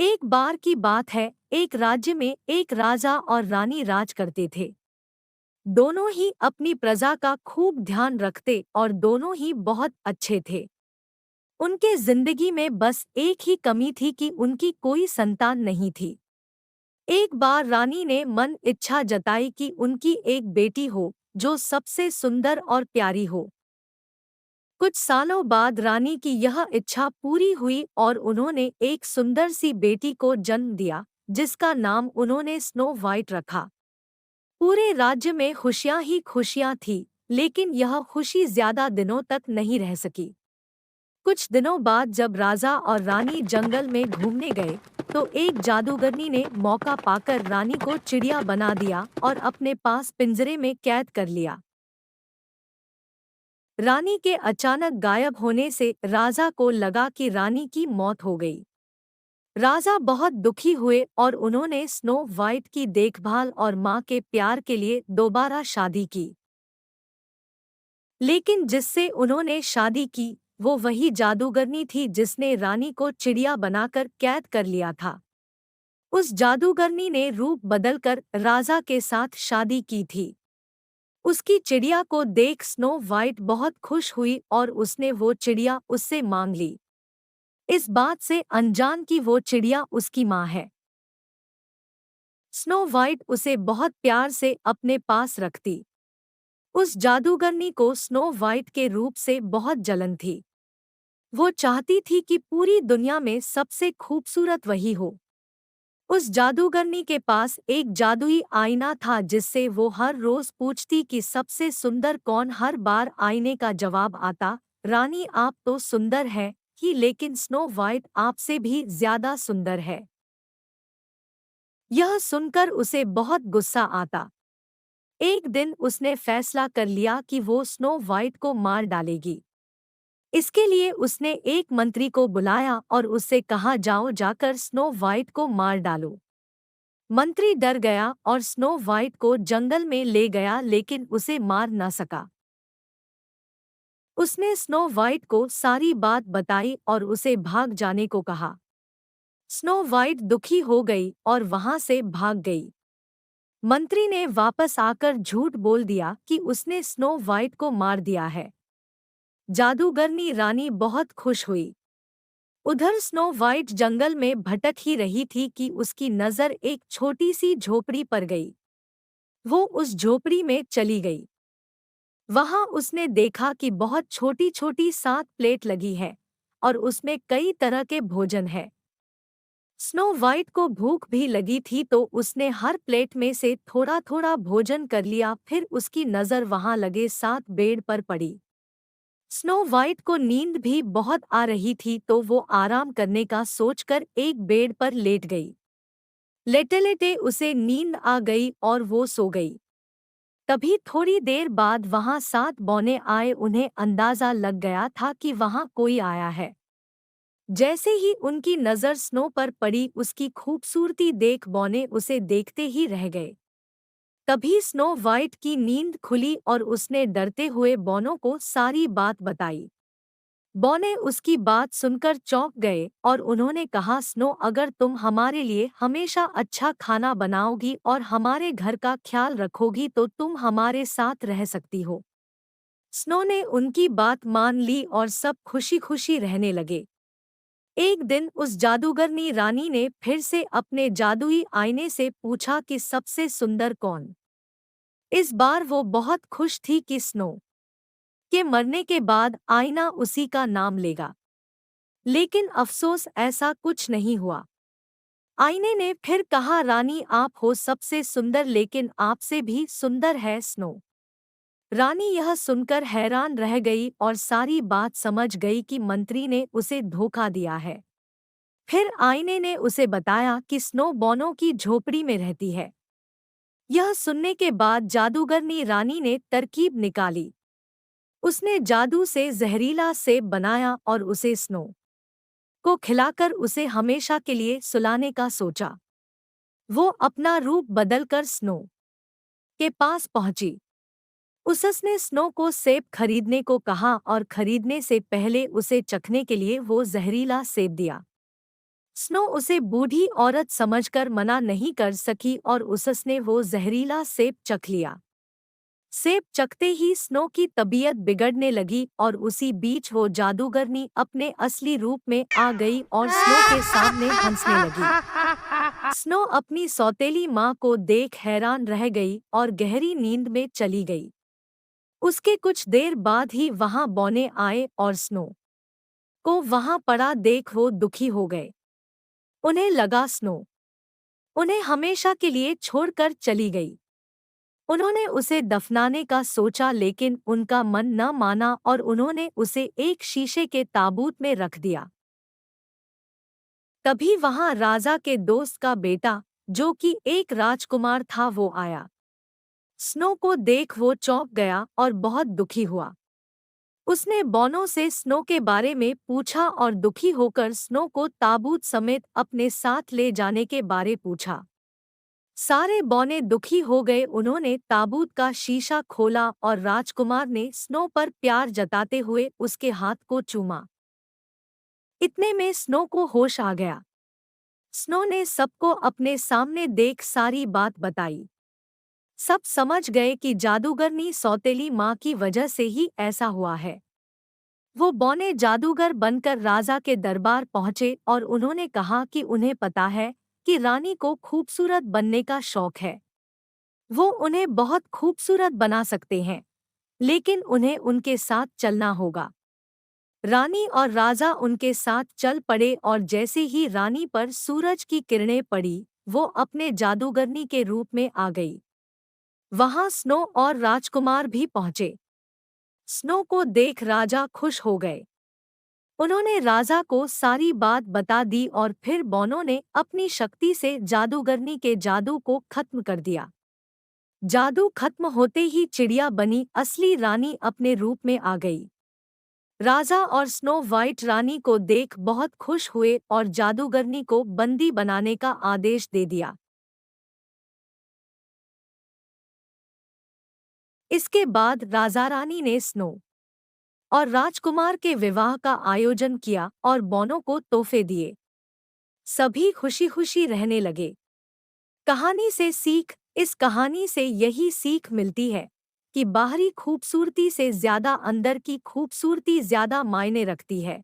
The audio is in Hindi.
एक बार की बात है, एक राज्य में एक राजा और रानी राज करते थे। दोनों ही अपनी प्रजा का खूब ध्यान रखते और दोनों ही बहुत अच्छे थे। उनके जिंदगी में बस एक ही कमी थी कि उनकी कोई संतान नहीं थी। एक बार रानी ने मन इच्छा जताई कि उनकी एक बेटी हो जो सबसे सुंदर और प्यारी हो। कुछ सालों बाद रानी की यह इच्छा पूरी हुई और उन्होंने एक सुंदर सी बेटी को जन्म दिया, जिसका नाम उन्होंने स्नो वाइट रखा। पूरे राज्य में खुशियां ही खुशियां थी, लेकिन यह खुशी ज्यादा दिनों तक नहीं रह सकी। कुछ दिनों बाद जब राजा और रानी जंगल में घूमने गए, तो एक जादूगरनी ने मौका पाकर रानी को चिड़िया बना दिया और अपने पास पिंजरे में कैद कर लिया। रानी के अचानक गायब होने से राजा को लगा कि रानी की मौत हो गई। राजा बहुत दुखी हुए और उन्होंने स्नो वाइट की देखभाल और मां के प्यार के लिए दोबारा शादी की। लेकिन जिससे उन्होंने शादी की, वो वही जादूगरनी थी जिसने रानी को चिड़िया बनाकर कैद कर लिया था। उस जादूगरनी ने रूप बदलकर राजा के साथ शादी की थी। उसकी चिड़िया को देख स्नो वाइट बहुत खुश हुई और उसने वो चिड़िया उससे मांग ली, इस बात से अनजान कि वो चिड़िया उसकी माँ है। स्नो वाइट उसे बहुत प्यार से अपने पास रखती। उस जादूगरनी को स्नो वाइट के रूप से बहुत जलन थी। वो चाहती थी कि पूरी दुनिया में सबसे खूबसूरत वही हो। उस जादूगरनी के पास एक जादुई आईना था जिससे वो हर रोज पूछती कि सबसे सुंदर कौन। हर बार आईने का जवाब आता, रानी आप तो सुंदर है ही, लेकिन स्नो वाइट आपसे भी ज्यादा सुंदर है। यह सुनकर उसे बहुत गुस्सा आता। एक दिन उसने फैसला कर लिया कि वो स्नो वाइट को मार डालेगी। इसके लिए उसने एक मंत्री को बुलाया और उससे कहा, जाओ जाकर स्नो वाइट को मार डालो। मंत्री डर गया और स्नो वाइट को जंगल में ले गया, लेकिन उसे मार न सका। उसने स्नो वाइट को सारी बात बताई और उसे भाग जाने को कहा। स्नो वाइट दुखी हो गई और वहां से भाग गई। मंत्री ने वापस आकर झूठ बोल दिया कि उसने स्नो वाइट को मार दिया है। जादूगरनी रानी बहुत खुश हुई। उधर स्नो वाइट जंगल में भटक ही रही थी कि उसकी नज़र एक छोटी सी झोपड़ी पर गई। वो उस झोपड़ी में चली गई। वहां उसने देखा कि बहुत छोटी छोटी 7 प्लेट लगी है और उसमें कई तरह के भोजन है। स्नो वाइट को भूख भी लगी थी, तो उसने हर प्लेट में से थोड़ा थोड़ा भोजन कर लिया। फिर उसकी नज़र वहां लगे 7 बेड पर पड़ी। स्नो वाइट को नींद भी बहुत आ रही थी, तो वो आराम करने का सोचकर एक बेड पर लेट गई। लेटे लेटे उसे नींद आ गई और वो सो गई। तभी थोड़ी देर बाद वहां 7 बौने आए। उन्हें अंदाजा लग गया था कि वहां कोई आया है। जैसे ही उनकी नज़र स्नो पर पड़ी, उसकी खूबसूरती देख बौने उसे देखते ही रह गए। तभी स्नो वाइट की नींद खुली और उसने डरते हुए बौनों को सारी बात बताई। बौने उसकी बात सुनकर चौंक गए और उन्होंने कहा, स्नो अगर तुम हमारे लिए हमेशा अच्छा खाना बनाओगी और हमारे घर का ख्याल रखोगी तो तुम हमारे साथ रह सकती हो। स्नो ने उनकी बात मान ली और सब खुशी खुशी रहने लगे। एक दिन उस जादूगरनी रानी ने फिर से अपने जादुई आईने से पूछा कि सबसे सुंदर कौन। इस बार वो बहुत खुश थी कि स्नो के मरने के बाद आईना उसी का नाम लेगा। लेकिन अफसोस ऐसा कुछ नहीं हुआ। आईने ने फिर कहा, रानी आप हो सबसे सुंदर, लेकिन आपसे भी सुंदर है स्नो। रानी यह सुनकर हैरान रह गई और सारी बात समझ गई कि मंत्री ने उसे धोखा दिया है। फिर आईने ने उसे बताया कि स्नो बौनों की झोपड़ी में रहती है। यह सुनने के बाद जादूगरनी रानी ने तरकीब निकाली। उसने जादू से जहरीला सेब बनाया और उसे स्नो को खिलाकर उसे हमेशा के लिए सुलाने का सोचा। वो अपना रूप बदलकर स्नो के पास पहुंची। उसने स्नो को सेब खरीदने को कहा और खरीदने से पहले उसे चखने के लिए वो जहरीला सेब दिया। स्नो उसे बूढ़ी औरत समझकर मना नहीं कर सकी और उसने वो जहरीला सेब चख लिया। सेब चखते ही स्नो की तबीयत बिगड़ने लगी और उसी बीच वो जादूगरनी अपने असली रूप में आ गई और स्नो के सामने हंसने लगी। स्नो अपनी सौतेली माँ को देख हैरान रह गई और गहरी नींद में चली गई। उसके कुछ देर बाद ही वहां बौने आए और स्नो को वहां पड़ा देख वो दुखी हो गए। उन्हें लगा स्नो उन्हें हमेशा के लिए छोड़कर चली गई। उन्होंने उसे दफनाने का सोचा लेकिन उनका मन न माना और उन्होंने उसे एक शीशे के ताबूत में रख दिया। तभी वहां राजा के दोस्त का बेटा, जो कि एक राजकुमार था, वो आया। स्नो को देख वो चौंक गया और बहुत दुखी हुआ। उसने बौनों से स्नो के बारे में पूछा और दुखी होकर स्नो को ताबूत समेत अपने साथ ले जाने के बारे पूछा। सारे बौने दुखी हो गए। उन्होंने ताबूत का शीशा खोला और राजकुमार ने स्नो पर प्यार जताते हुए उसके हाथ को चूमा। इतने में स्नो को होश आ गया। स्नो ने सबको अपने सामने देख सारी बात बताई। सब समझ गए कि जादूगरनी सौतेली माँ की वजह से ही ऐसा हुआ है। वो बौने जादूगर बनकर राजा के दरबार पहुंचे और उन्होंने कहा कि उन्हें पता है कि रानी को खूबसूरत बनने का शौक है। वो उन्हें बहुत खूबसूरत बना सकते हैं, लेकिन उन्हें उनके साथ चलना होगा। रानी और राजा उनके साथ चल पड़े और जैसे ही रानी पर सूरज की किरणें पड़ी, वो अपने जादूगरनी के रूप में आ गई। वहां स्नो और राजकुमार भी पहुंचे। स्नो को देख राजा खुश हो गए। उन्होंने राजा को सारी बात बता दी और फिर बौनों ने अपनी शक्ति से जादूगरनी के जादू को खत्म कर दिया। जादू खत्म होते ही चिड़िया बनी असली रानी अपने रूप में आ गई। राजा और स्नो वाइट रानी को देख बहुत खुश हुए और जादूगरनी को बंदी बनाने का आदेश दे दिया। इसके बाद राजा रानी ने स्नो और राजकुमार के विवाह का आयोजन किया और बौनों को तोहफे दिए। सभी खुशी खुशी रहने लगे। कहानी से सीख। इस कहानी से यही सीख मिलती है कि बाहरी खूबसूरती से ज्यादा अंदर की खूबसूरती ज्यादा मायने रखती है।